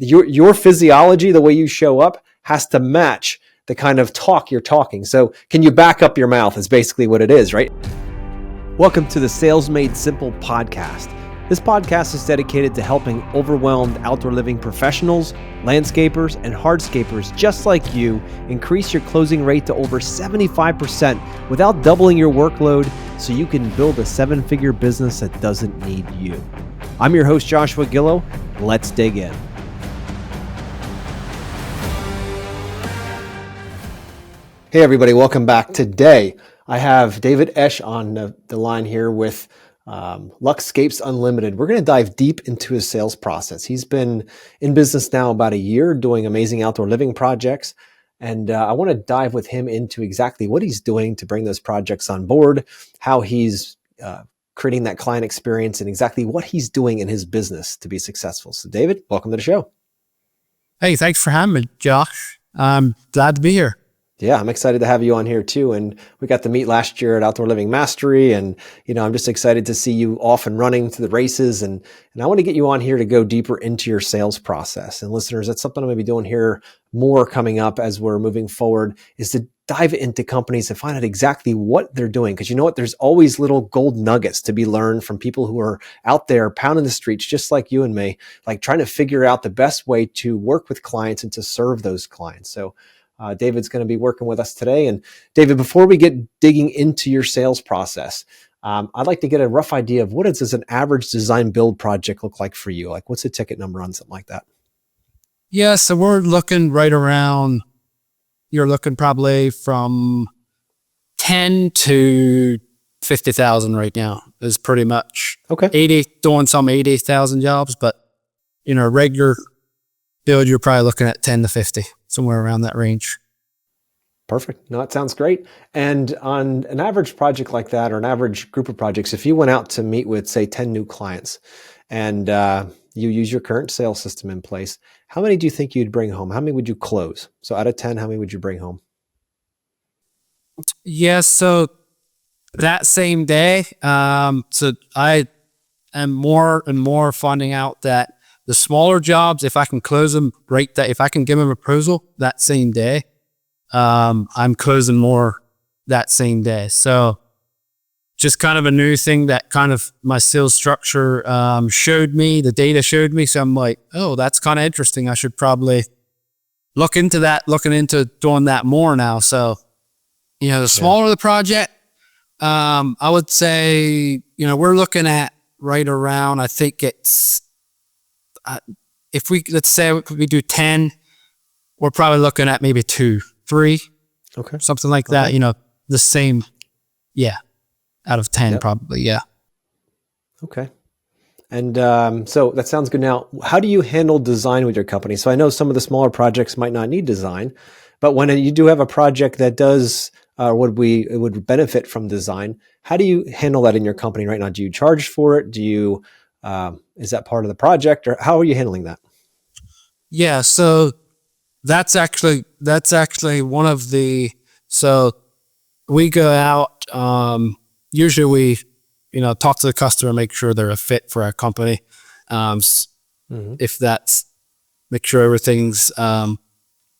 your physiology, the way you show up, has to match the kind of talk you're talking. So can you back up your mouth is basically what it is, right? Welcome to the Sales Made Simple podcast. This podcast is dedicated to helping overwhelmed outdoor living professionals, landscapers, and hardscapers just like you increase your closing rate to over 75% without doubling your workload so you can build a seven-figure business that doesn't need you. I'm your host, Joshua Gillow. Let's dig in. Hey everybody, welcome back. Today, I have David Esh on the line here with LuxScapes Unlimited. We're going to dive deep into his sales process. He's been in business now about a year doing amazing outdoor living projects. And I want to dive with him into exactly what he's doing to bring those projects on board, how he's creating that client experience, and exactly what he's doing in his business to be successful. So David, welcome to the show. Hey, thanks for having me, Josh. I'm glad to be here. Yeah, I'm excited to have you on here too. And we got to meet last year at Outdoor Living Mastery. And, I'm just excited to see you off and running to the races. And I want to get you on here to go deeper into your sales process. And listeners, that's something I'm going to be doing here more coming up as we're moving forward, is to dive into companies and find out exactly what they're doing. Because you know what? There's always little gold nuggets to be learned from people who are out there pounding the streets, just like you and me, like trying to figure out the best way to work with clients and to serve those clients. So David's going to be working with us today. And David, before we get digging into your sales process, I'd like to get a rough idea of what does an average design build project look like for you? Like what's the ticket number on something like that? Yeah, so we're looking right around, you're looking probably from 10 to 50,000 right now is pretty much. Okay. Doing some 80,000 jobs, but regular build, you're probably looking at 10 to 50. Somewhere around that range. Perfect. No, that sounds great. And on an average project like that, or an average group of projects, if you went out to meet with, say, 10 new clients and you use your current sales system in place, how many do you think you'd bring home? How many would you close? So out of 10, how many would you bring home? Yeah, so that same day, so I am more and more finding out that the smaller jobs, if I can close them if I can give them a proposal that same day, I'm closing more that same day. So just kind of a new thing that kind of my sales structure showed me, the data showed me. So I'm like, oh, that's kind of interesting. I should probably looking into doing that more now. So, the smaller the project, I would say, we're looking at right around, I think it's, let's say we do 10, we're probably looking at maybe 2, 3, okay, something like that. The same, out of 10, probably, yeah. Okay. And so that sounds good. Now, how do you handle design with your company? So I know some of the smaller projects might not need design, but when you do have a project that does, it would benefit from design, how do you handle that in your company right now? Do you charge for it? Do you is that part of the project, or how are you handling that? Yeah, so that's actually one of so we go out, usually we, talk to the customer, make sure they're a fit for our company. If that's, make sure everything's,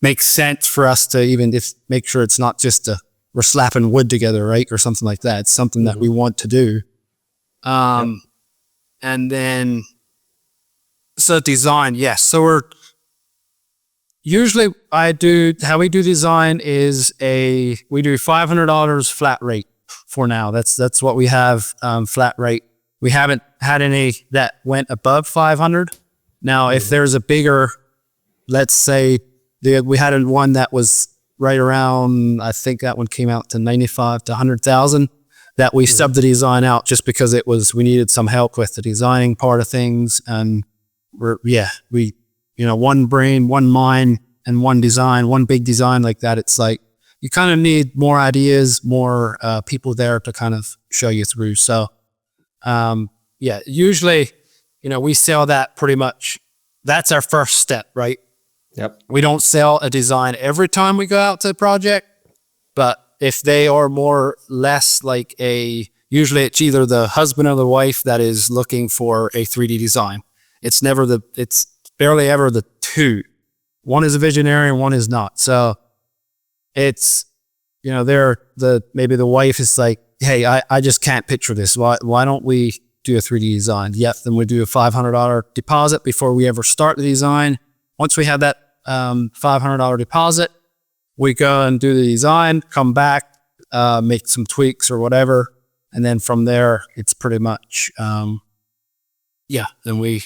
makes sense for us to even make sure it's not just we're slapping wood together, right? Or something like that. It's something that we want to do. And then, so design, yes. So how we do design is we do $500 flat rate for now. That's what we have, flat rate. We haven't had any that went above 500. Now, if there's a bigger, let's say we had one that was right around, I think that one came out to 95 to 100,000. That we subbed the design out just because we needed some help with the designing part of things. And we, one brain, one mind, and one design, one big design like that. It's like, you kind of need more ideas, more people there to kind of show you through. So, usually, we sell that pretty much. That's our first step, right? Yep. We don't sell a design every time we go out to a project, but if they are more or less like usually it's either the husband or the wife that is looking for a 3D design. It's barely ever the two. One is a visionary and one is not. So it's, you know, maybe the wife is like, hey, I just can't picture this. Why don't we do a 3D design? Yep. Then we do a $500 deposit before we ever start the design. Once we have that $500 deposit, we go and do the design, come back, make some tweaks or whatever. And then from there, it's pretty much, then we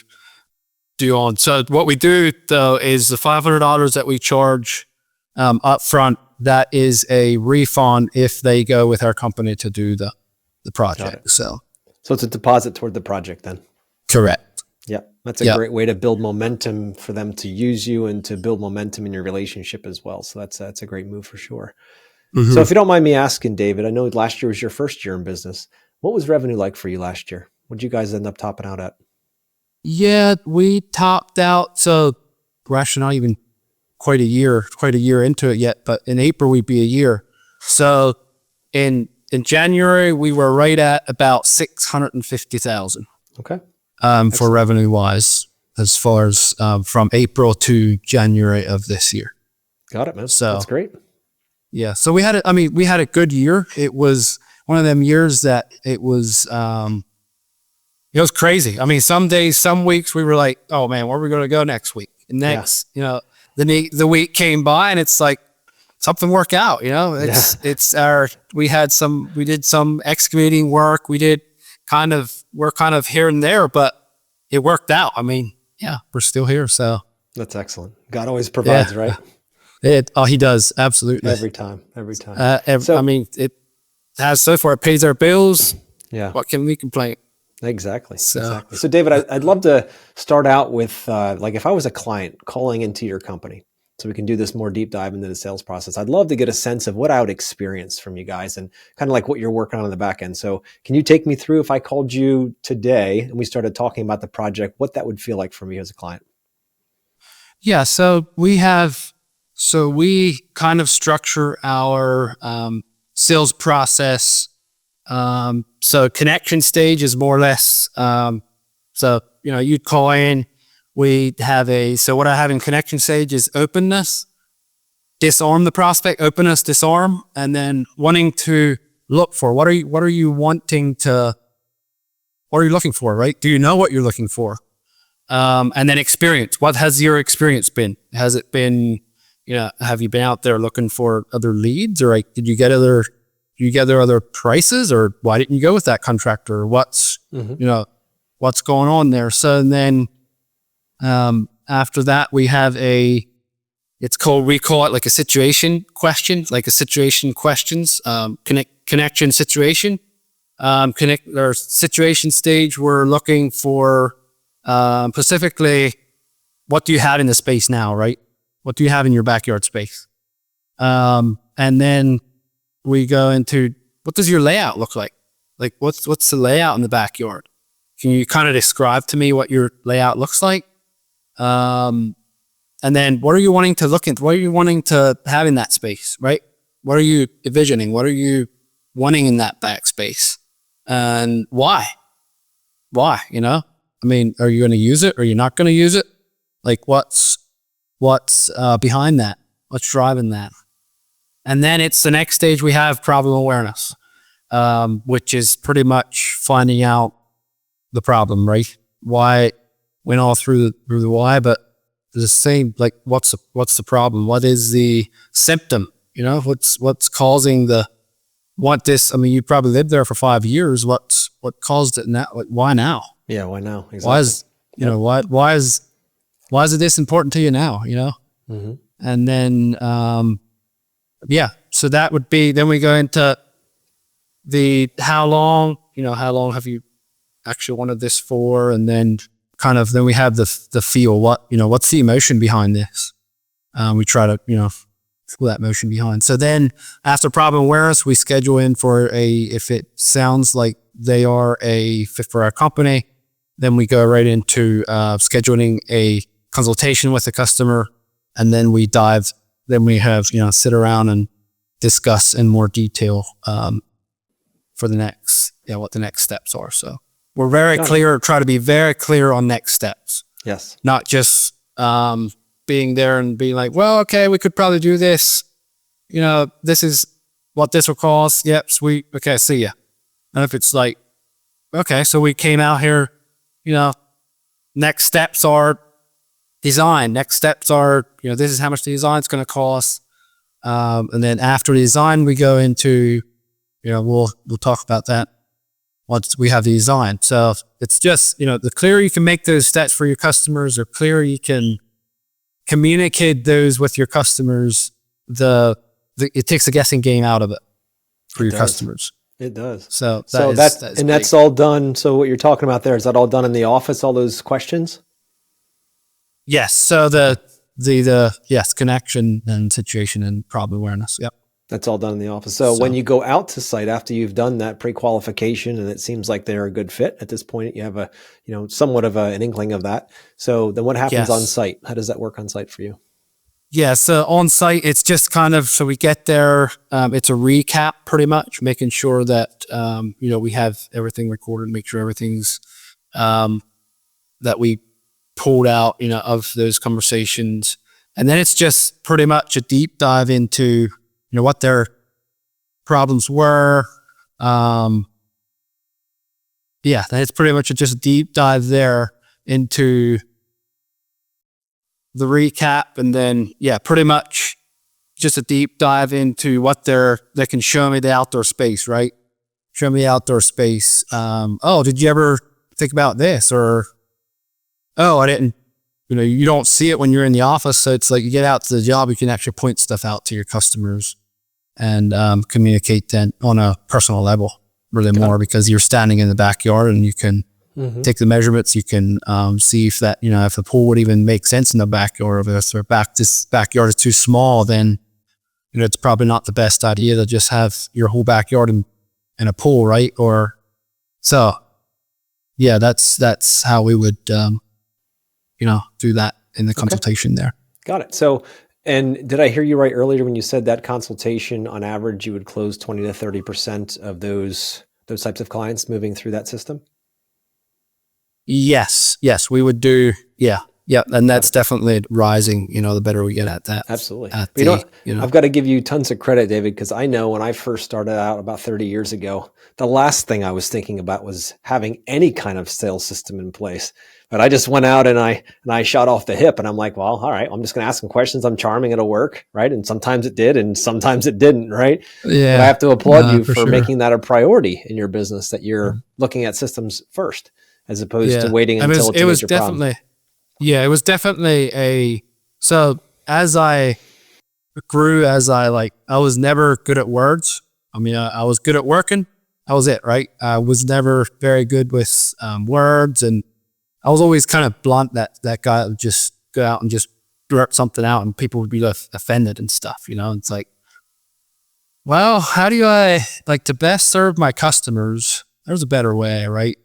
do on. So what we do though is the $500 that we charge up front, that is a refund if they go with our company to do the project. So it's a deposit toward the project then. Correct. Yeah. That's a great way to build momentum for them to use you and to build momentum in your relationship as well. So that's a great move for sure. Mm-hmm. So if you don't mind me asking, David, I know last year was your first year in business. What was revenue like for you last year? What did you guys end up topping out at? Yeah, we topped out. So we're actually not even quite a year into it yet, but in April we'd be a year. So in January we were right at about 650,000. Okay. For revenue wise, as far as from April to January of this year. Got it, man. So that's great. Yeah. So we had a good year. It was one of them years that it was crazy. I mean, some days, some weeks we were like, oh man, where are we going to go next week? And next, the week came by and it's like something worked out, we did some excavating work. We're kind of here and there, but it worked out. I mean, we're still here. So that's excellent. God always provides, right? He does. Absolutely. Every time. It has so far. It pays our bills. Yeah. What can we complain? Exactly. So David, I'd love to start out with, if I was a client calling into your company, so we can do this more deep dive into the sales process. I'd love to get a sense of what I would experience from you guys and kind of like what you're working on in the back end. So can you take me through, if I called you today and we started talking about the project, what that would feel like for me as a client? Yeah. So we kind of structure our sales process. So connection stage is more or less, you'd call in, so what I have in connection stage is openness, disarm the prospect, openness, disarm, and then wanting to look for, what are you looking for, right? Do you know what you're looking for? And then experience. What has your experience been? Has it been, have you been out there looking for other leads, or did you get other prices, or why didn't you go with that contractor? Or what's going on there? So then, after that, we have we call it like a situation question, like a situation questions, connection situation, or situation stage. We're looking for, specifically, what do you have in the space now, right? What do you have in your backyard space? And then we go into, what does your layout look like? Like, what's the layout in the backyard? Can you kind of describe to me what your layout looks like? And then what are you wanting to look at? What are you wanting to have in that space, right? What are you envisioning? What are you wanting in that back space? And why? Why, I mean, are you going to use it? Or are you not going to use it? Like, what's behind that? What's driving that? And then it's the next stage, we have problem awareness, which is pretty much finding out the problem, right? Why, went all through the why, but the same, like, what's the problem? What is the symptom? What's causing you probably lived there for 5 years. What caused it now? Like, why now? Yeah. Why now? Exactly. Why is it this important to you now? Mm-hmm. And then, so that would be, then we go into how long have you actually wanted this for? And then then we have the feel, what's the emotion behind this? We try to, feel that emotion behind. So then after problem awareness, we schedule in for if it sounds like they are a fit for our company, then we go right into scheduling a consultation with the customer. And then we have, sit around and discuss in more detail for the next, what the next steps are. So we're try to be very clear on next steps. Yes. Not just, being there and being like, well, okay, we could probably do this. This is what this will cost. Yep, sweet. Okay, see ya. And if it's like, okay, so we came out here, next steps are design. Next steps are, this is how much the design's going to cost. And then after the design, we go into, we'll talk about that once we have the design. So it's just, the clearer you can make those steps for your customers, or clearer you can communicate those with your customers, it takes the guessing game out of it for your customers. It does. So that's all done. So what you're talking about there, is that all done in the office, all those questions? Yes. So the yes, connection and situation and problem awareness. Yep. That's all done in the office. So when you go out to site after you've done that pre-qualification and it seems like they're a good fit at this point, you have a, somewhat of an inkling of that. So then what happens on site? How does that work on site for you? Yeah. So on site, it's just kind of, so we get there, it's a recap pretty much, making sure that, we have everything recorded, make sure everything's, that we pulled out, of those conversations. And then it's just pretty much a deep dive into, what their problems were. Then it's pretty much just a deep dive there into the recap. And then, pretty much just a deep dive into what they can show me the outdoor space, right? Show me the outdoor space. Did you ever think about this? Or, I didn't. You don't see it when you're in the office. So it's like you get out to the job, you can actually point stuff out to your customers and communicate then on a personal level really more, because you're standing in the backyard and you can take the measurements. You can see if that, if the pool would even make sense in the backyard. If this backyard is too small, then, it's probably not the best idea to just have your whole backyard in a pool, right? Or so, that's how we would, do that in the consultation there. Got it. So, and did I hear you right earlier when you said that consultation, on average, you would close 20 to 30% of those types of clients moving through that system? Yes, we would do. Yeah. And that's definitely rising, the better we get at that. Absolutely. I've got to give you tons of credit, David, because I know when I first started out about 30 years ago, the last thing I was thinking about was having any kind of sales system in place. But I just went out and I shot off the hip, and I'm like, well, all right, I'm just going to ask some questions. I'm charming. It'll work. Right. And sometimes it did. And sometimes it didn't. Right. Yeah. But I have to applaud you for making that a priority in your business, that you're looking at systems first, as opposed to waiting until it was definitely, it was definitely so as I grew, I was never good at words. I mean, I was good at working. That was it. Right. I was never very good with words, and I was always kind of blunt, that guy that would just go out and just blurt something out and people would be offended and stuff, It's like, well, how do I, to best serve my customers? There's a better way, right?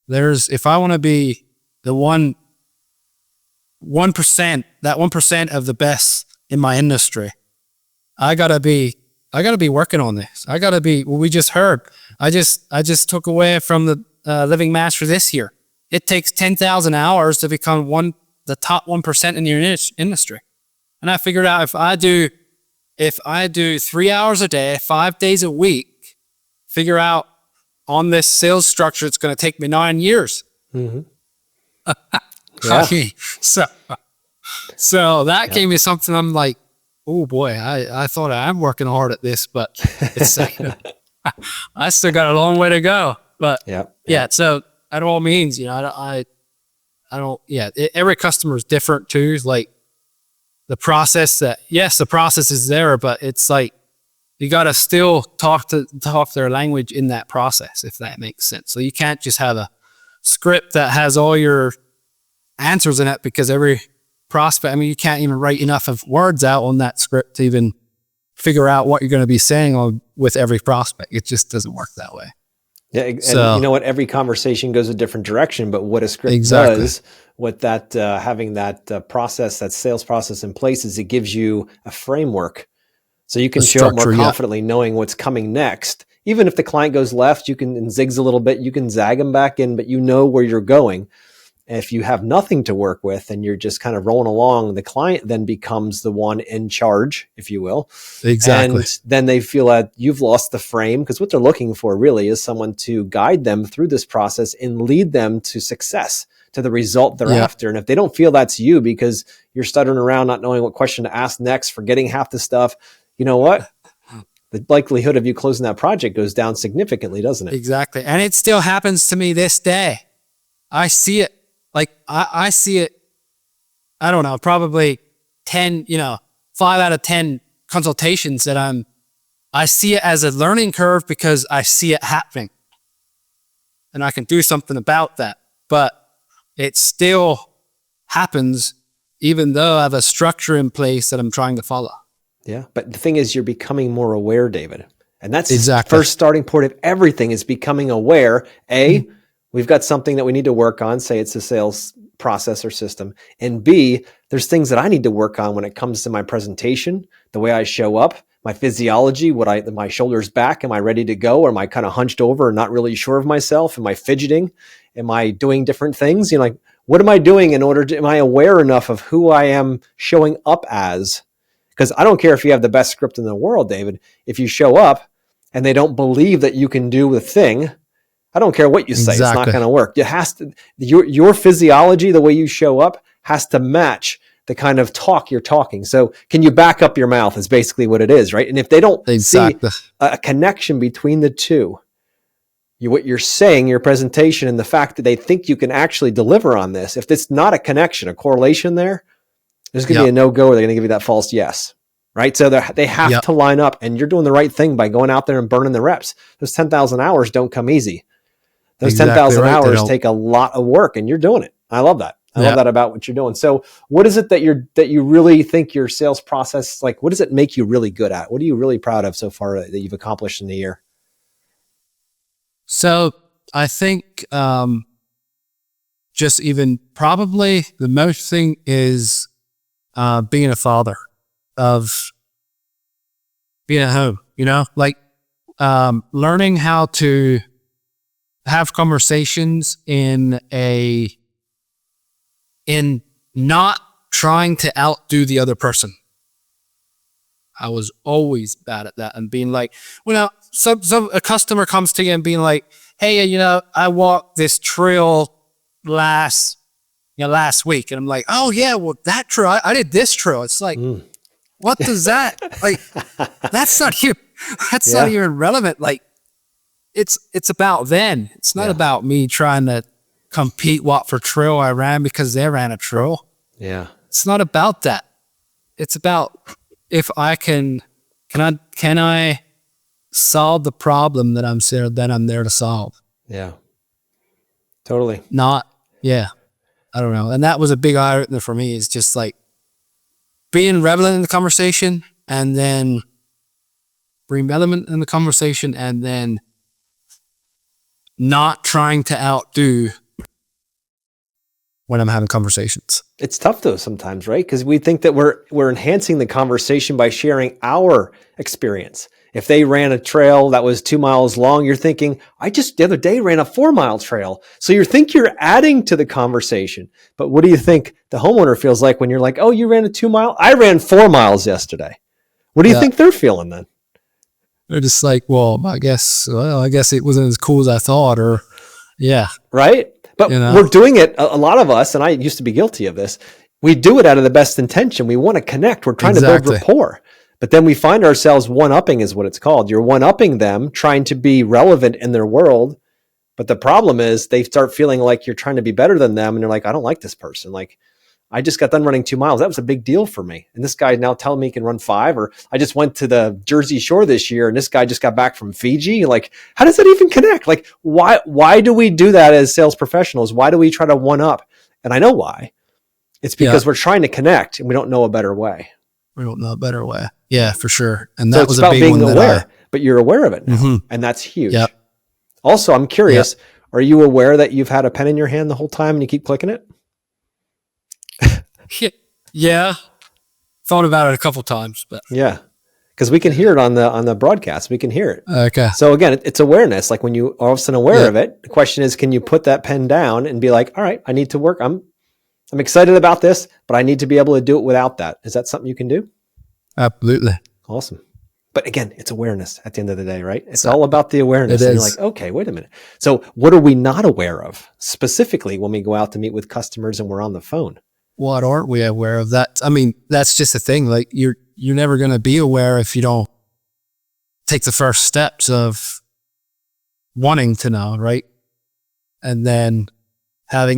If I want to be the 1%, that 1% of the best in my industry, I gotta be working on this. I gotta be, we just heard, I just took away from the Living Master this year. It takes 10,000 hours to become the top 1% in your industry. And I figured out if I do 3 hours a day, 5 days a week, figure out on this sales structure, it's going to take me 9 years. Mm-hmm. So that gave me something. I'm like, oh boy, I thought I'm working hard at this, but it's, I still got a long way to go. But so at all means, I don't, every customer is different too. The process the process is there, but it's you got to still talk their language in that process, if that makes sense. So you can't just have a script that has all your answers in it, because every prospect, you can't even write enough of words out on that script to even figure out what you're going to be saying with every prospect. It just doesn't work that way. Yeah, and you know what? Every conversation goes a different direction, but what a script does, what that having that process, that sales process in place, is it gives you a framework, so you can show up more confidently, knowing what's coming next. Even if the client goes left, you can zigs a little bit, you can zag them back in, but you know where you're going. If you have nothing to work with and you're just kind of rolling along, the client then becomes the one in charge, if you will. Exactly. And then they feel that you've lost the frame, because what they're looking for really is someone to guide them through this process and lead them to success, to the result they're after. And if they don't feel that's you because you're stuttering around, not knowing what question to ask next, forgetting half the stuff, you know what? The likelihood of you closing that project goes down significantly, doesn't it? Exactly. And it still happens to me this day. I see it. Like I see it, I don't know, probably 10, 5 out of 10 consultations that I see it as a learning curve because I see it happening and I can do something about that. But it still happens even though I have a structure in place that I'm trying to follow. Yeah. But the thing is, you're becoming more aware, David. And that's Exactly. the first starting point of everything, is becoming aware. We've got something that we need to work on, say it's a sales process or system. And B, there's things that I need to work on when it comes to my presentation, the way I show up, my physiology, my shoulders back, am I ready to go? Or am I kind of hunched over and not really sure of myself? Am I fidgeting? Am I doing different things? Like, what am I doing am I aware enough of who I am showing up as? Because I don't care if you have the best script in the world, David. If you show up and they don't believe that you can do the thing, I don't care what you say. Exactly. It's not going to work. It has to, your physiology, the way you show up, has to match the kind of talk you're talking. So can you back up your mouth is basically what it is, right? And if they don't see a connection between the two, what you're saying, your presentation, and the fact that they think you can actually deliver on this, if it's not a connection, a correlation there, there's going to be a no-go, or they're going to give you that false yes. Right. So they have to line up, and you're doing the right thing by going out there and burning the reps. Those 10,000 hours don't come easy. Those 10,000 hours take a lot of work, and you're doing it. I love that. I love that about what you're doing. So what is it that you really think your sales process, like, what does it make you really good at? What are you really proud of so far that you've accomplished in the year? So I think just even probably the most thing is being a father, of being at home, like learning how to have conversations in not trying to outdo the other person. I was always bad at that, and being like, a customer comes to you and being like, hey, I walked this trail last week. And I'm like, oh yeah, well that trail, I did this trail. It's like, what does that, like, that's not you. That's not even relevant. Like, it's about them. It's not about me trying to compete what for trail I ran because they ran a trail. Yeah. It's not about that. It's about, if I can I solve the problem that I'm there to solve. Yeah. Totally. I don't know. And that was a big eye opener for me, is just like being relevant in the conversation, and then being relevant in the conversation, and then not trying to outdo when I'm having conversations. It's tough though sometimes, right? Because we think that we're enhancing the conversation by sharing our experience. If they ran a trail that was 2 miles long, you're thinking, I just the other day ran a 4-mile trail. So you think you're adding to the conversation. But what do you think the homeowner feels like when you're like, oh, you ran a 2 mile? I ran 4 miles yesterday. What do you think they're feeling then? They're just like, well, I guess it wasn't as cool as I thought, or right? But we're doing it, a lot of us, and I used to be guilty of this, we do it out of the best intention. We want to connect. We're trying to build rapport. But then we find ourselves one-upping, is what it's called. You're one-upping them, trying to be relevant in their world. But the problem is they start feeling like you're trying to be better than them. And they're like, I don't like this person. Like, I just got done running 2 miles. That was a big deal for me. And this guy now telling me he can run 5. Or I just went to the Jersey Shore this year, and this guy just got back from Fiji. Like, how does that even connect? Like, why do we do that as sales professionals? Why do we try to one-up? And I know why. It's because we're trying to connect, and we don't know a better way. We don't know a better way. Yeah, for sure. And that was a big one. Aware, but you're aware of it now, and that's huge. Yep. Also, I'm curious, are you aware that you've had a pen in your hand the whole time and you keep clicking it? Yeah. Thought about it a couple times, but because we can hear it on the broadcast. We can hear it. Okay. So again, it's awareness. Like when you are all of a sudden aware of it, the question is, can you put that pen down and be like, all right, I need to work. I'm excited about this, but I need to be able to do it without that. Is that something you can do? Absolutely. Awesome. But again, it's awareness at the end of the day, right? It's all about the awareness. And you're like, okay, wait a minute. So what are we not aware of specifically when we go out to meet with customers and we're on the phone? What aren't we aware of? That, I mean, that's just the thing. Like you're never going to be aware if you don't take the first steps of wanting to know, right? And then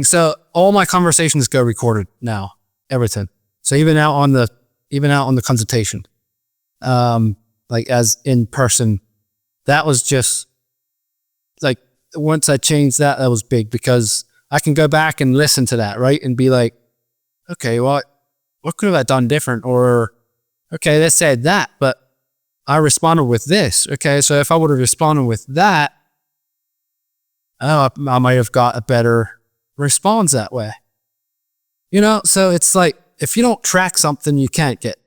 so all my conversations go recorded now, everything. So even out on the consultation, like as in person, that was just like, once I changed that was big, because I can go back and listen to that, right? And be like, okay, well, what could have I done different? Or, okay, they said that, but I responded with this. Okay, so if I would have responded with that, I might have got a better response that way. You know, so it's like, if you don't track something, you can't get,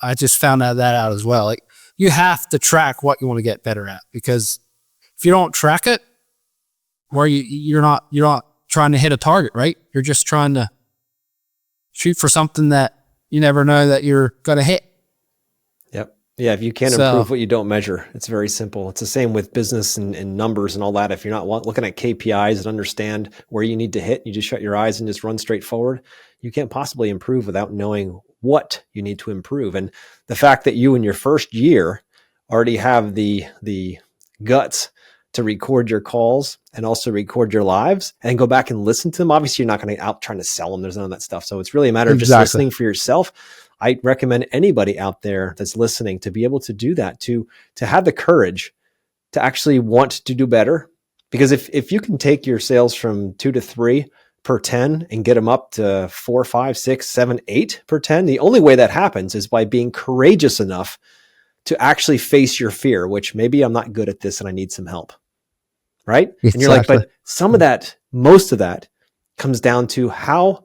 I just found that out as well. Like, you have to track what you want to get better at, because if you don't track it, where you're not trying to hit a target, right? You're just trying to shoot for something that you never know that you're going to hit. Yep. Yeah. If you can't improve what you don't measure, it's very simple. It's the same with business and numbers and all that. If you're not looking at KPIs and understand where you need to hit, you just shut your eyes and just run straight forward. You can't possibly improve without knowing what you need to improve. And the fact that you in your first year already have the guts to record your calls and also record your lives and go back and listen to them. Obviously, you're not going to out trying to sell them. There's none of that stuff. So it's really a matter of just listening for yourself. I recommend anybody out there that's listening to be able to do that, to have the courage to actually want to do better. Because if you can take your sales from 2 to 3 per 10 and get them up to 4, 5, 6, 7, 8 per 10, the only way that happens is by being courageous enough to actually face your fear, which maybe I'm not good at this and I need some help. Right? Exactly. And you're like, but some of that, most of that comes down to how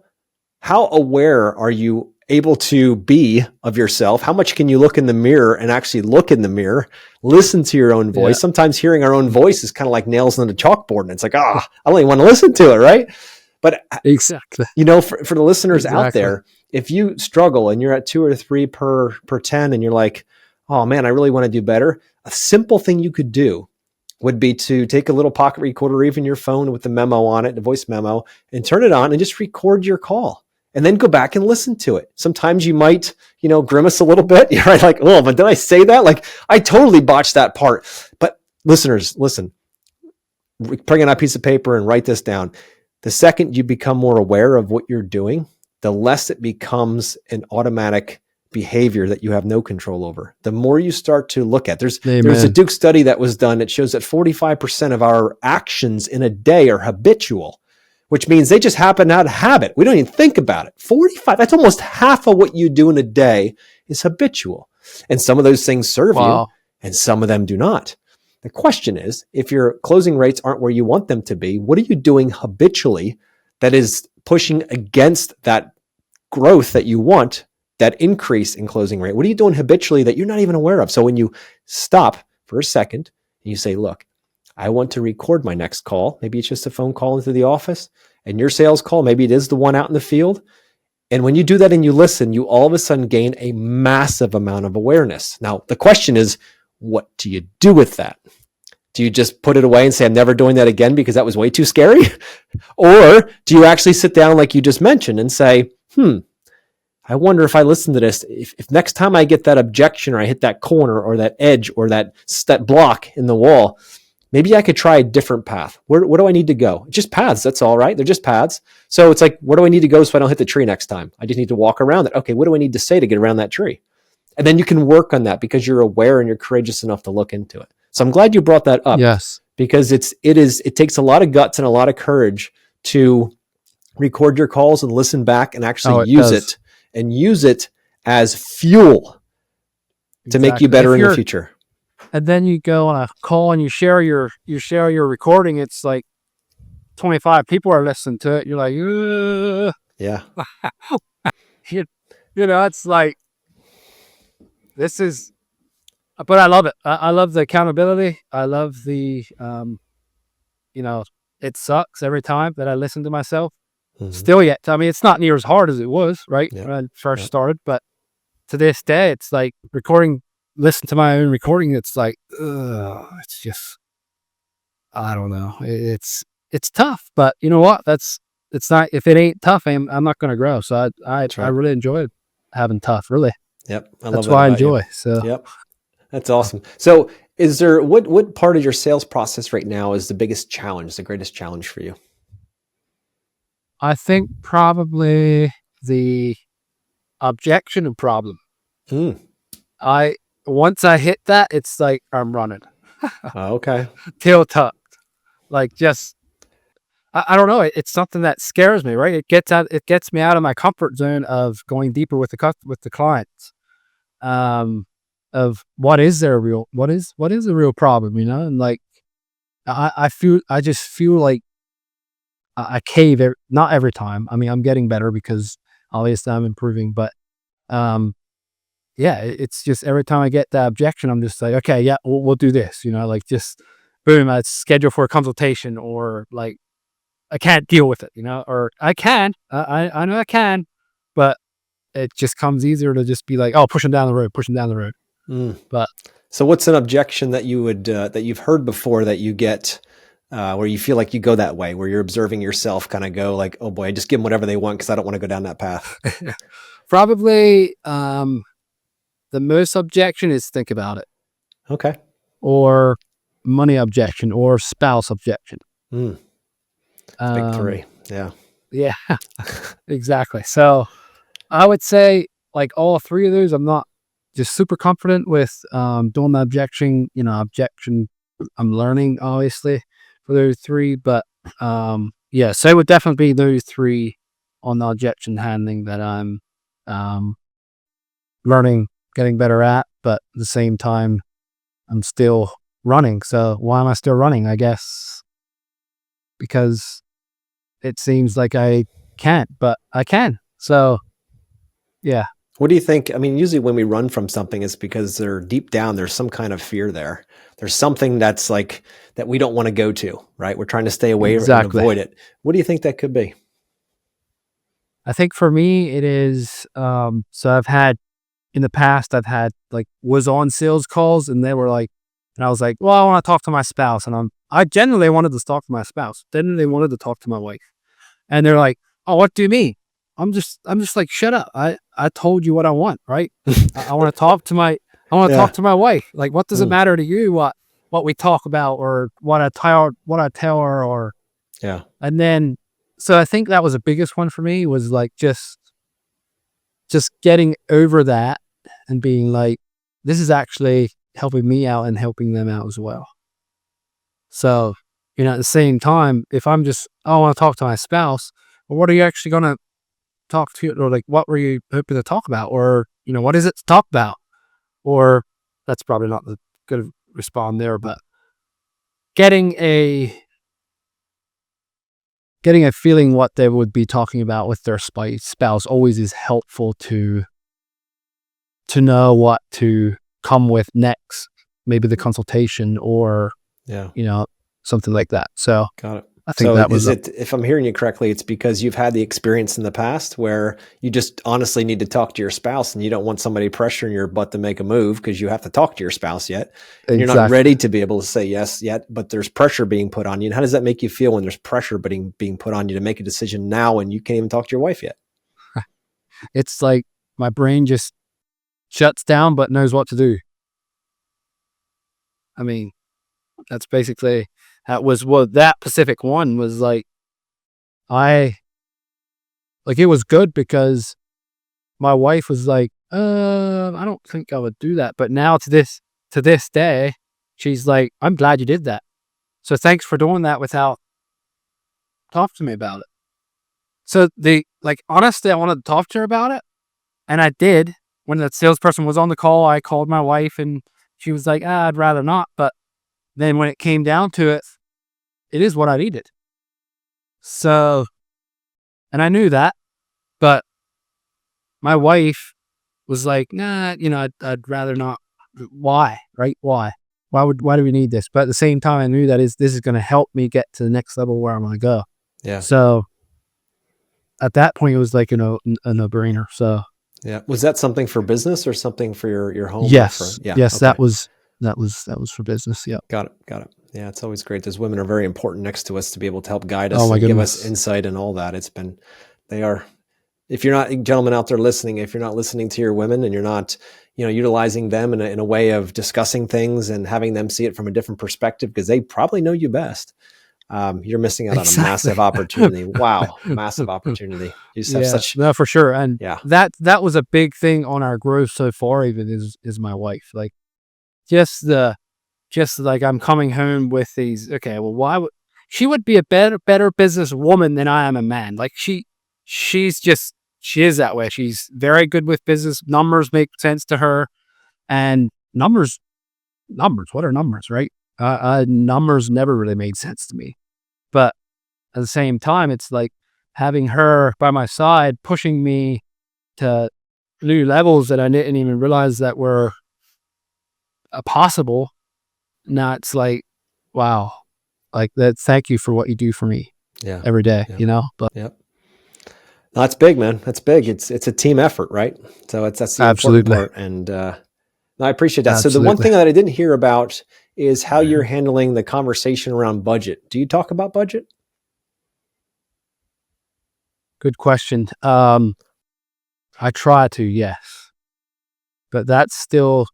aware are you able to be of yourself? How much can you look in the mirror and actually look in the mirror, listen to your own voice? Yeah. Sometimes hearing our own voice is kind of like nails on a chalkboard, and it's like, I don't even want to listen to it. Right. But exactly, you know, for the listeners out there, if you struggle and you're at 2 or 3 per 10 and you're like, oh man, I really want to do better. A simple thing you could do would be to take a little pocket recorder, or even your phone with the memo on it, the voice memo, and turn it on and just record your call and then go back and listen to it. Sometimes you might, grimace a little bit. You're right, like, oh, but did I say that? Like, I totally botched that part. But listeners, listen, bring in a piece of paper and write this down. The second you become more aware of what you're doing, the less it becomes an automatic behavior that you have no control over. The more you start to look at, there's a Duke study that was done. It shows that 45% of our actions in a day are habitual, which means they just happen out of habit. We don't even think about it. 45, that's almost half of what you do in a day is habitual. And some of those things serve you and some of them do not. The question is, if your closing rates aren't where you want them to be, what are you doing habitually that is pushing against that growth that you want, that increase in closing rate? What are you doing habitually that you're not even aware of? So when you stop for a second and you say, look, I want to record my next call. Maybe it's just a phone call into the office, and your sales call, maybe it is the one out in the field. And when you do that and you listen, you all of a sudden gain a massive amount of awareness. Now, the question is, what do you do with that? Do you just put it away and say, I'm never doing that again because that was way too scary? Or do you actually sit down like you just mentioned and say, I wonder if I listen to this, if next time I get that objection or I hit that corner or that edge or that block in the wall, maybe I could try a different path. Where do I need to go? Just paths, that's all, right? They're just paths. So it's like, where do I need to go so I don't hit the tree next time? I just need to walk around it. Okay, what do I need to say to get around that tree? And then you can work on that because you're aware and you're courageous enough to look into it. So I'm glad you brought that up. Yes. Because it takes a lot of guts and a lot of courage to record your calls and listen back and actually use it as fuel to make you better in the future. And then you go on a call and you share your recording. It's like 25 people are listening to it. You're like, ugh. Yeah. It's like, this is But I love it. I love the accountability. I love the, you know, it sucks every time that I listen to myself. Hmm. Still yet, I mean, it's not near as hard as it was, right, Yep. when I first Yep. started, but to this day, it's like listen to my own recording, it's like, ugh, it's just, I don't know. It's tough, but you know what? It's not, if it ain't tough, I'm not going to grow. So That's I right. really enjoyed having tough, really. Yep. I love That's that why I about you. enjoy. So Yep. That's awesome. So, is there what part of your sales process right now is the biggest challenge, the greatest challenge for you? I think probably the objection and problem. Mm. I Once I hit that, it's like I'm running. Okay. Tail tucked. Like just I don't know. It's something that scares me, right? It gets me out of my comfort zone of going deeper with the clients. Um, of what is a real problem, you know? And like I just feel like I cave not every time. I mean, I'm getting better because obviously I'm improving, but um yeah, it's just every time I get that objection, I'm just like, okay, yeah, we'll do this, you know, like just boom, I schedule for a consultation, or like I can't deal with it, you know, or I can, I know I can, but it just comes easier to just be like, oh, push them down the road. Mm. But So, what's an objection that you would that you've heard before that you get where you feel like you go that way, where you're observing yourself, kind of go like, "Oh boy, I just give them whatever they want because I don't want to go down that path." probably the most objection is think about it, Okay. or money objection, or spouse objection. Mm. It's big Um, three. Yeah. yeah, exactly. So I would say like all three of those, I'm not just super confident with doing the objection, objection. I'm learning obviously for those three, but yeah, so it would definitely be those three on the objection handling that I'm um, learning, getting better at, but at the same time, I'm still running. So why am I still running? I guess because it seems like I can't, but I can. So yeah, What do you think? I mean, usually when we run from something, it's because they're deep down, there's some kind of fear there. There's something that's like that we don't want to go to, right? We're trying to stay away and exactly. avoid it. What do you think that could be? I think for me, it is, so I've had in the past, I've had like was on sales calls, and they were like, and I was like, well, I want to talk to my spouse. And I genuinely wanted to talk to my spouse. Then they wanted to talk to my wife, and they're like, oh, what do you mean? I'm just like, shut up. I told you what I want, right? I want to talk to I want to Yeah. talk to my wife. Like, what does it Mm. matter to you what we talk about, or what I tell her, or, Yeah. and then, so I think that was the biggest one for me, was like just getting over that and being like, this is actually helping me out and helping them out as well. So, at the same time, if I'm just, oh, I want to talk to my spouse, well, what are you actually going to talk to, or like, what were you hoping to talk about? Or, what is it to talk about? Or that's probably not the good respond there, but getting a, getting a feeling what they would be talking about with their spouse always is helpful to know what to come with next, maybe the consultation, or, Yeah. something like that. So Got it. I think So that was is it, if I'm hearing you correctly, it's because you've had the experience in the past where you just honestly need to talk to your spouse and you don't want somebody pressuring your butt to make a move because you have to talk to your spouse yet. And you're not exactly. ready to be able to say yes yet, but there's pressure being put on you. And how does that make you feel when there's pressure being put on you to make a decision now and you can't even talk to your wife yet? It's like my brain just shuts down, but knows what to do. I mean, that's basically, that was what that specific one was like. I, like, it was good because my wife was like, I don't think I would do that. But now to this day, she's like, I'm glad you did that. So thanks for doing that without talking to me about it. So honestly, I wanted to talk to her about it, and I did. When the salesperson was on the call, I called my wife, and she was like, I'd rather not. But then when it came down to it, it is what I needed. So, and I knew that, but my wife was like, nah, I'd rather not why, right? Why do we need this? But at the same time, I knew that this is going to help me get to the next level where I'm going to go. Yeah. So at that point, it was like, a no-brainer. So yeah. Was that something for business or something for your home? yes, Yeah. yes, Okay. that was for business. Yeah. Got it. Yeah. It's always great. Those women are very important next to us to be able to help guide us Oh my and give us goodness. insight and all that. They are, if you're not, gentlemen out there listening, if you're not listening to your women and you're not, utilizing them in a way of discussing things and having them see it from a different perspective, because they probably know you best, you're missing out on a massive opportunity. Wow. Massive opportunity. You just have Yeah, such, no, for sure. And yeah. that was a big thing on our growth so far, even is my wife. Like just like I'm coming home with these, okay, well, why would she would be a better business woman than I am a man. Like she is that way. She's very good with business. Numbers make sense to her, and numbers, what are numbers, right? Numbers never really made sense to me. But at the same time, it's like having her by my side, pushing me to new levels that I didn't even realize that were possible. Now it's like, wow, like that. Thank you for what you do for me Yeah. every day, Yeah. but Yep. That's big, man. That's big. It's a team effort, right? So that's the important absolutely, part. And I appreciate that. So the one absolutely. thing that I didn't hear about is how you're handling the conversation around budget. Do you talk about budget? Good question. I try to, yes, but that's still,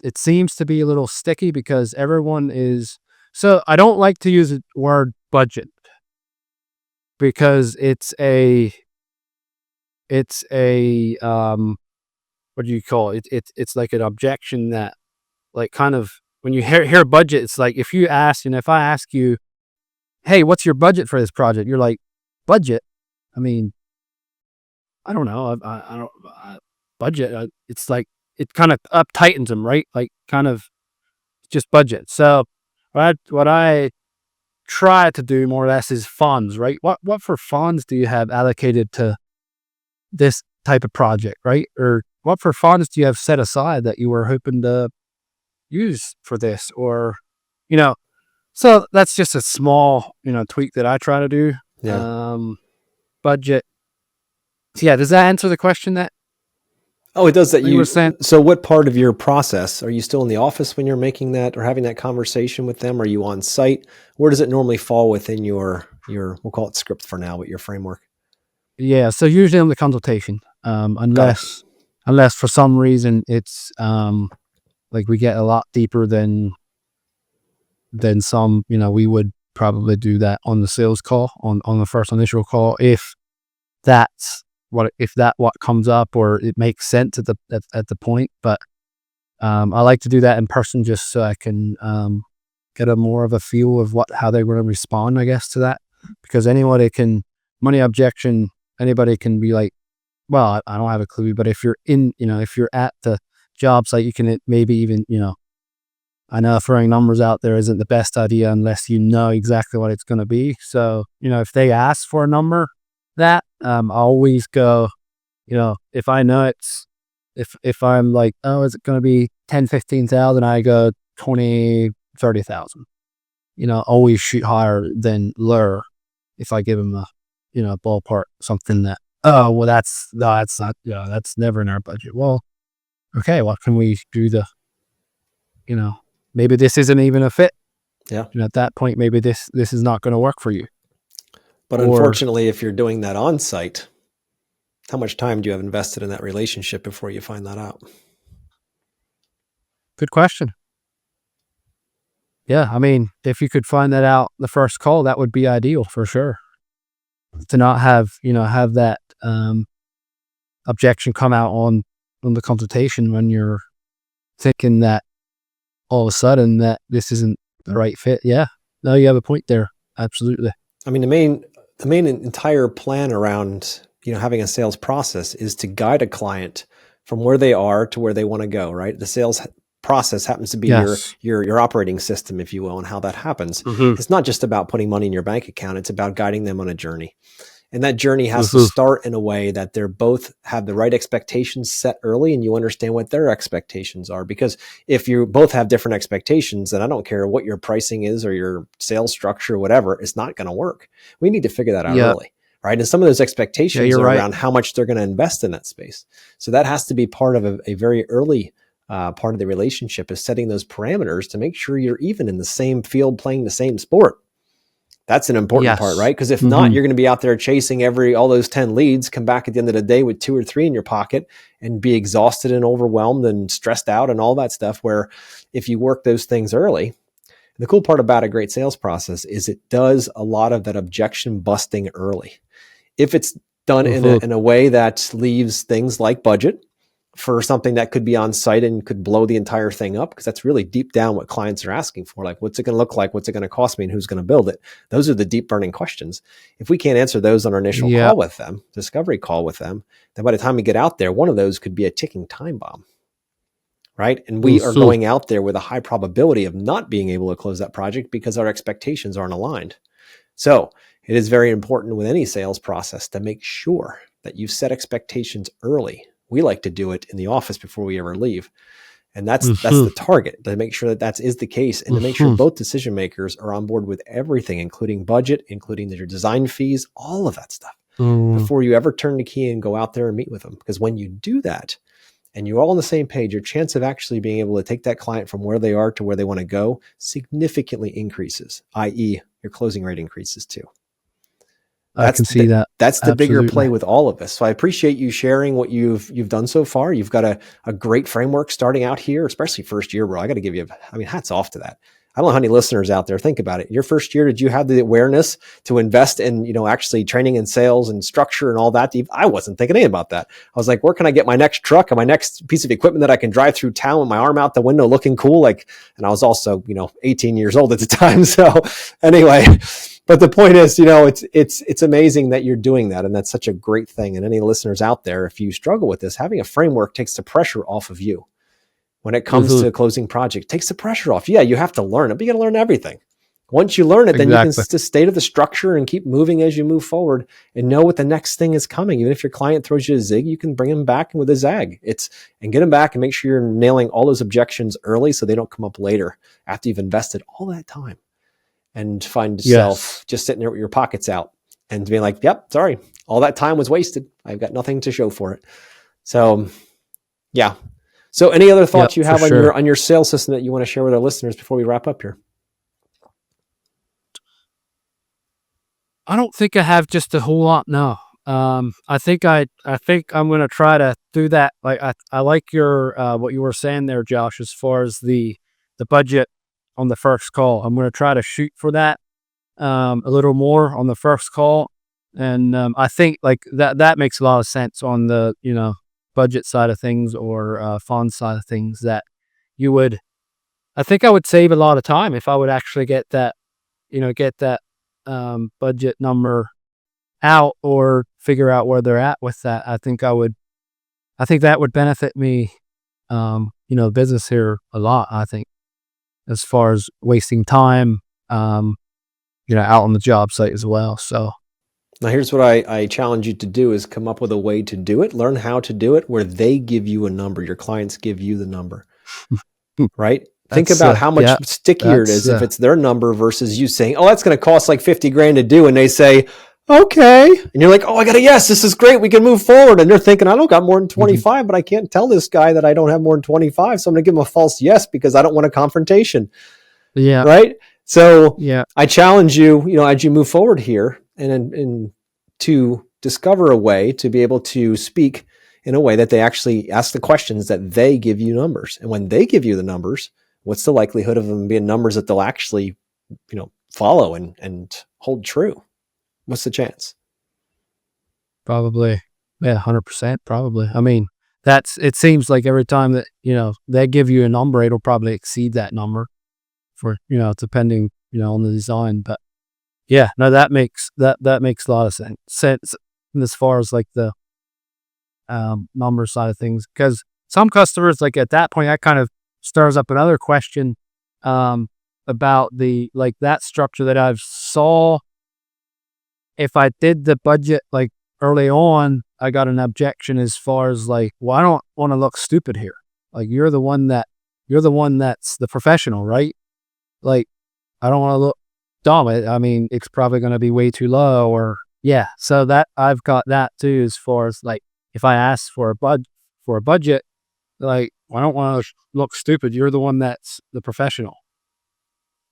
it seems to be a little sticky because everyone is, so I don't like to use the word budget because it's a what do you call it? It's like an objection that, like, kind of, when you hear budget, it's like if I ask you, hey, what's your budget for this project? You're like, budget? I mean, I don't know. I don't budget. It's like it kind of up tightens them, right? Like kind of just budget. So what I try to do more or less is funds, right? What for funds do you have allocated to this type of project, right? Or what for funds do you have set aside that you were hoping to use for this? Or, you know, so that's just a small, tweak that I try to do. Yeah. Budget. Yeah. Does that answer the question that Oh, it does that. you were saying? So what part of your process, are you still in the office when you're making that or having that conversation with them? Are you on site? Where does it normally fall within your, we'll call it script for now, but your framework? Yeah. So usually on the consultation, Got it. unless for some reason it's, like we get a lot deeper than some, we would probably do that on the sales call, on the first initial call, if what comes up or it makes sense at the point. But I like to do that in person just so I can get a more of a feel of how they're going to respond, I guess, to that. Because money objection, anybody can be like, well, I don't have a clue. But if you're if you're at the job site, you can maybe even, I know throwing numbers out there isn't the best idea unless you know exactly what it's going to be. So, if they ask for a number, I always go, if I know if I'm like, oh, is it going to be 10, 15,000? I go 20, 30,000, always shoot higher than lower. If I give them a, ballpark, something that, oh, well, that's not, that's never in our budget. Well, okay, what can we do maybe this isn't even a fit. Yeah. At that point, maybe this is not going to work for you. But unfortunately, if you're doing that on site, how much time do you have invested in that relationship before you find that out? Good question. Yeah. I mean, if you could find that out the first call, that would be ideal for sure. To not have that objection come out on the consultation when you're thinking that all of a sudden that this isn't the right fit. Yeah. No, you have a point there. Absolutely. I mean, the main entire plan around, having a sales process is to guide a client from where they are to where they want to go, right? The sales process happens to be your operating system, if you will, and how that happens. Mm-hmm. It's not just about putting money in your bank account. It's about guiding them on a journey. And that journey has to start in a way that they're both have the right expectations set early, and you understand what their expectations are. Because if you both have different expectations, then I don't care what your pricing is or your sales structure, whatever, it's not going to work. We need to figure that out early, right? And some of those expectations are around how much they're going to invest in that space. So that has to be part of a very early part of the relationship, is setting those parameters to make sure you're even in the same field, playing the same sport. That's an important part, right? Because if not, you're going to be out there chasing all those 10 leads, come back at the end of the day with 2 or 3 in your pocket and be exhausted and overwhelmed and stressed out and all that stuff. Where if you work those things early, the cool part about a great sales process is it does a lot of that objection busting early. If it's done in a way that leaves things like budget for something that could be on site and could blow the entire thing up, because that's really deep down what clients are asking for. Like, what's it going to look like? What's it going to cost me? And who's going to build it? Those are the deep burning questions. If we can't answer those on our initial call with them, discovery call with them, then by the time we get out there, one of those could be a ticking time bomb, right? And we are going out there with a high probability of not being able to close that project because our expectations aren't aligned. So it is very important with any sales process to make sure that you set expectations early. We like to do it in the office before we ever leave. And that's the target, to make sure that is the case, and to make sure both decision makers are on board with everything, including budget, including your design fees, all of that stuff, before you ever turn the key and go out there and meet with them. Because when you do that and you're all on the same page, your chance of actually being able to take that client from where they are to where they want to go significantly increases, i.e. your closing rate increases too. I can see that. That's the bigger play with all of us. So I appreciate you sharing what you've done so far. You've got a great framework starting out here, especially first year, bro. I got to give you, hats off to that. I don't know how many listeners out there think about it. Your first year, did you have the awareness to invest in, actually training and sales and structure and all that? I wasn't thinking anything about that. I was like, where can I get my next truck and my next piece of equipment that I can drive through town with my arm out the window looking cool? And I was also, 18 years old at the time. So anyway, but the point is, it's amazing that you're doing that. And that's such a great thing. And any listeners out there, if you struggle with this, having a framework takes the pressure off of you. When it comes to closing project, takes the pressure off. Yeah, you have to learn it, but you got to learn everything. Once you learn it, then you can just stay to the structure and keep moving as you move forward and know what the next thing is coming. Even if your client throws you a zig, you can bring them back with a zag. And get them back and make sure you're nailing all those objections early so they don't come up later after you've invested all that time, and find yourself just sitting there with your pockets out and being like, yep, sorry, all that time was wasted. I've got nothing to show for it. So yeah. So any other thoughts you have on your sales system that you want to share with our listeners before we wrap up here? I don't think I have just a whole lot. No. I think I'm going to try to do that. Like I like your, what you were saying there, Josh, as far as the budget on the first call. I'm going to try to shoot for that, a little more on the first call. And, I think like that makes a lot of sense on the, budget side of things or fund side of things, that I think I would save a lot of time if I would actually get that budget number out or figure out where they're at with that. I think that would benefit me, business here a lot, I think, as far as wasting time, out on the job site as well. So. Now, here's what I challenge you to do is come up with a way to do it, learn how to do it where they give you a number, your clients give you the number, right? Think about how much stickier it is if it's their number versus you saying, oh, that's going to cost like 50 grand to do. And they say, okay. And you're like, oh, I got a yes, this is great. We can move forward. And they're thinking, I don't got more than 25, but I can't tell this guy that I don't have more than 25. So I'm going to give him a false yes because I don't want a confrontation. Yeah. Right. So I challenge you, as you move forward here, and to discover a way to be able to speak in a way that they actually ask the questions that they give you numbers. And when they give you the numbers, what's the likelihood of them being numbers that they'll actually, follow and hold true? What's the chance? Probably, 100%, probably. I mean, it seems like every time that, they give you a number, it'll probably exceed that number for, depending, on the design. But yeah, no, that makes a lot of sense as far as like the number side of things, because some customers, like at that point, that kind of stirs up another question about the, like, that structure that I've saw if I did the budget like early on, I got an objection as far as like, well, I don't want to look stupid here. Like you're the one that's the professional, right? Like I don't want to look dumb. I mean, it's probably going to be way too low or yeah. So that I've got that too, as far as like, if I ask for a budget, like I don't want to look stupid. You're the one that's the professional.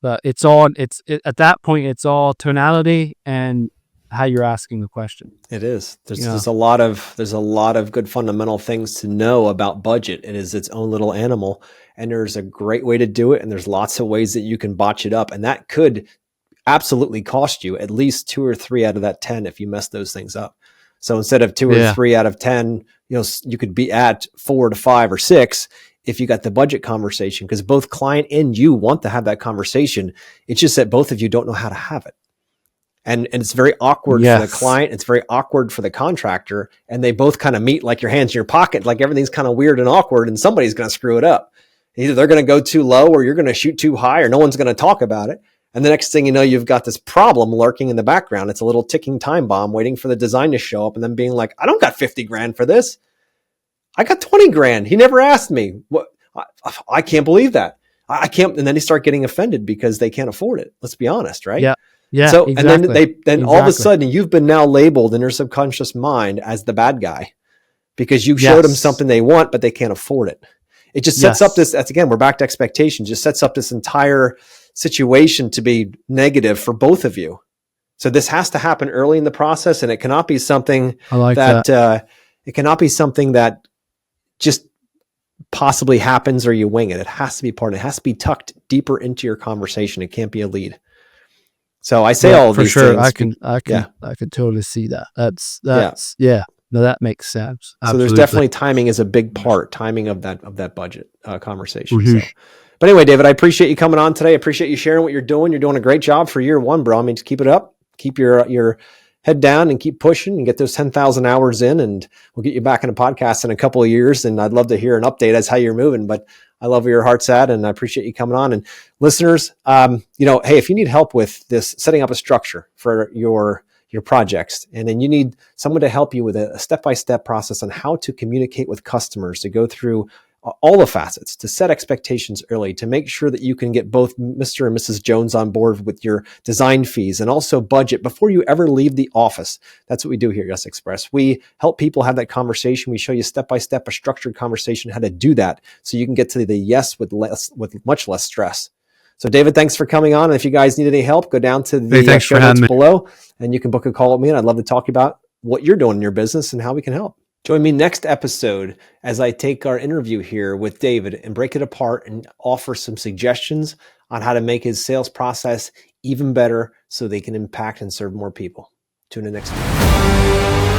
But at that point, it's all tonality and how you're asking the question. It is. There's a lot of good fundamental things to know about budget. It is its own little animal, and there's a great way to do it. And there's lots of ways that you can botch it up, and that could absolutely cost you at least 2 or 3 out of that 10 if you mess those things up. So instead of 2 or 3 out of 10, you could be at 4 to 5 or 6 if you got the budget conversation, because both client and you want to have that conversation. It's just that both of you don't know how to have it. And it's very awkward for the client. It's very awkward for the contractor. And they both kind of meet like your hands in your pocket, like everything's kind of weird and awkward, and somebody's going to screw it up. Either they're going to go too low or you're going to shoot too high, or no one's going to talk about it. And the next thing you know, you've got this problem lurking in the background. It's a little ticking time bomb waiting for the design to show up, and then being like, I don't got 50 grand for this. I got 20 grand. He never asked me. What? I can't believe that. I can't. And then they start getting offended because they can't afford it. Let's be honest, right? Yeah. Yeah. So, exactly. and then all of a sudden you've been now labeled in their subconscious mind as the bad guy because you showed them something they want, but they can't afford it. It just sets up this, that's again, we're back to expectations, just sets up this entire situation to be negative for both of you. So this has to happen early in the process, and it cannot be something it cannot be something that just possibly happens or you wing it. It has to be part of it. It has to be tucked deeper into your conversation. It can't be a lead. So I say all of these things. I can totally see that. That's No, that makes sense. Absolutely. So there's definitely timing is a big part. Timing of that budget conversation. Mm-hmm. So. But anyway, David, I appreciate you coming on today. I appreciate you sharing what you're doing. You're doing a great job for year 1, bro. I mean, just keep it up. Keep your head down and keep pushing and get those 10,000 hours in, and we'll get you back in a podcast in a couple of years. And I'd love to hear an update as how you're moving, but I love where your heart's at, and I appreciate you coming on. And listeners, hey, if you need help with this, setting up a structure for your projects, and then you need someone to help you with a step-by-step process on how to communicate with customers, to go through all the facets, to set expectations early, to make sure that you can get both Mr. and Mrs. Jones on board with your design fees and also budget before you ever leave the office. That's what we do here at Yes Express. We help people have that conversation. We show you step-by-step, a structured conversation, how to do that so you can get to the yes with much less stress. So David, thanks for coming on. And if you guys need any help, go down to the show notes below and you can book a call with me. And I'd love to talk about what you're doing in your business and how we can help. Join me next episode as I take our interview here with David and break it apart and offer some suggestions on how to make his sales process even better so they can impact and serve more people. Tune in next time.